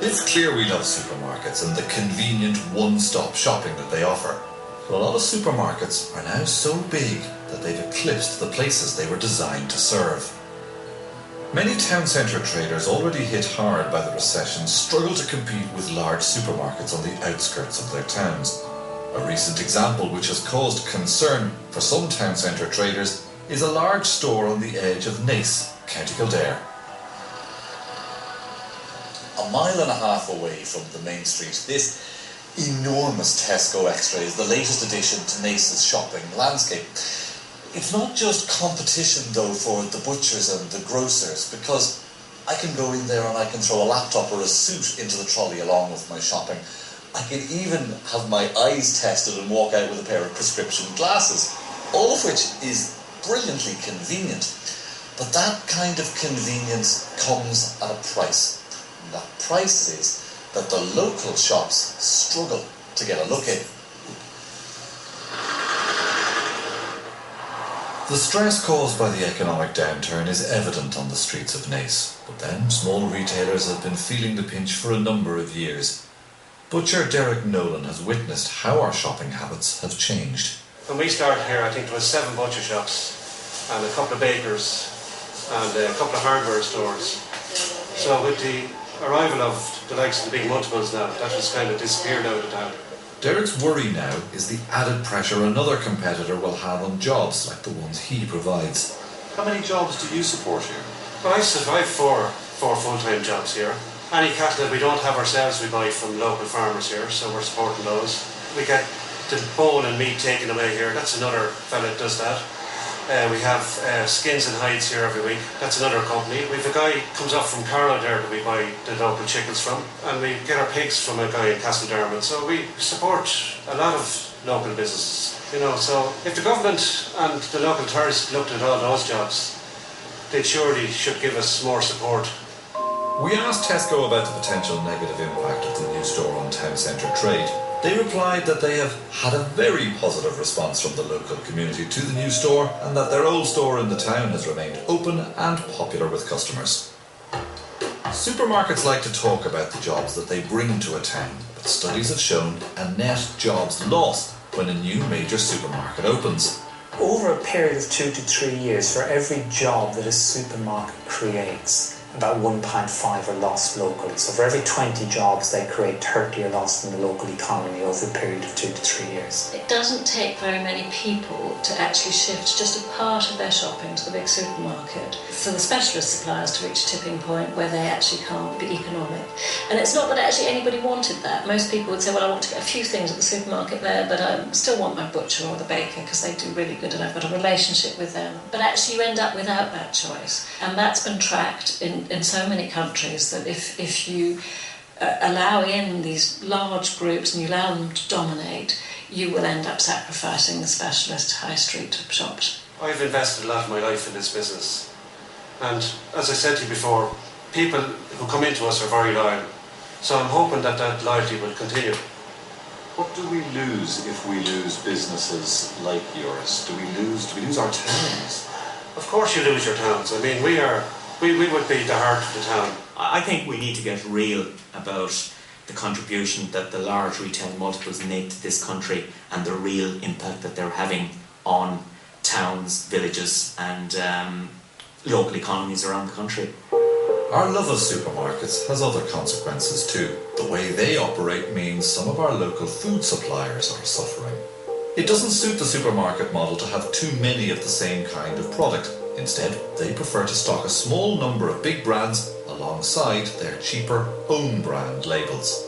It's clear we love supermarkets and the convenient one-stop shopping that they offer. But a lot of supermarkets are now so big that they've eclipsed the places they were designed to serve. Many town centre traders already hit hard by the recession struggle to compete with large supermarkets on the outskirts of their towns. A recent example which has caused concern for some town centre traders is a large store on the edge of Naas, County Kildare. A mile and a half away from the main street, this enormous Tesco Extra is the latest addition to Naas's shopping landscape. It's not just competition though for the butchers and the grocers, because I can go in there and I can throw a laptop or a suit into the trolley along with my shopping. I can even have my eyes tested and walk out with a pair of prescription glasses, all of which is brilliantly convenient. But that kind of convenience comes at a price. And that price is that the local shops struggle to get a look in. The stress caused by the economic downturn is evident on the streets of Naas, but then small retailers have been feeling the pinch for a number of years. Butcher Derek Nolan has witnessed how our shopping habits have changed. When we started here, I think there was 7 butcher shops and a couple of bakers and a couple of hardware stores. So with the arrival of the likes of the big multiples now, that has kind of disappeared out of town. Derek's worry now is the added pressure another competitor will have on jobs like the ones he provides. How many jobs do you support here? Well, I have four full-time jobs here. Any cattle that we don't have ourselves, we buy from local farmers here, so we're supporting those. We get the bone and meat taken away here. That's another fella that does that. We have skins and hides here every week. That's another company. We have a guy comes up from Carlow there that we buy the local chickens from, and we get our pigs from a guy in Castledarmon. So we support a lot of local businesses, you know. So if the government and the local authorities looked at all those jobs, they surely should give us more support. We asked Tesco about the potential negative impact of the new store on town centre trade. They replied that they have had a very positive response from the local community to the new store and that their old store in the town has remained open and popular with customers. Supermarkets like to talk about the jobs that they bring to a town, but studies have shown a net jobs lost when a new major supermarket opens. Over a period of 2 to 3 years, for every job that a supermarket creates, about 1.5 are lost locally. So for every 20 jobs they create, 30 are lost in the local economy over a period of 2 to 3 years. It doesn't take very many people to actually shift just a part of their shopping to the big supermarket for the specialist suppliers to reach a tipping point where they actually can't be economic. And it's not that actually anybody wanted that. Most people would say, well, I want to get a few things at the supermarket there, but I still want my butcher or the baker because they do really good and I've got a relationship with them. But actually you end up without that choice. And that's been tracked in so many countries that if you allow in these large groups and you allow them to dominate, you will end up sacrificing the specialist high street shops. I've invested a lot of my life in this business, and as I said to you before, people who come into us are very loyal, so I'm hoping that that loyalty will continue. What do we lose if we lose businesses like yours? Do we lose our towns? Of course you lose your towns. I mean, we would be the heart of the town. I think we need to get real about the contribution that the large retail multiples make to this country and the real impact that they're having on towns, villages and local economies around the country. Our love of supermarkets has other consequences too. The way they operate means some of our local food suppliers are suffering. It doesn't suit the supermarket model to have too many of the same kind of product. Instead, they prefer to stock a small number of big brands alongside their cheaper own brand labels.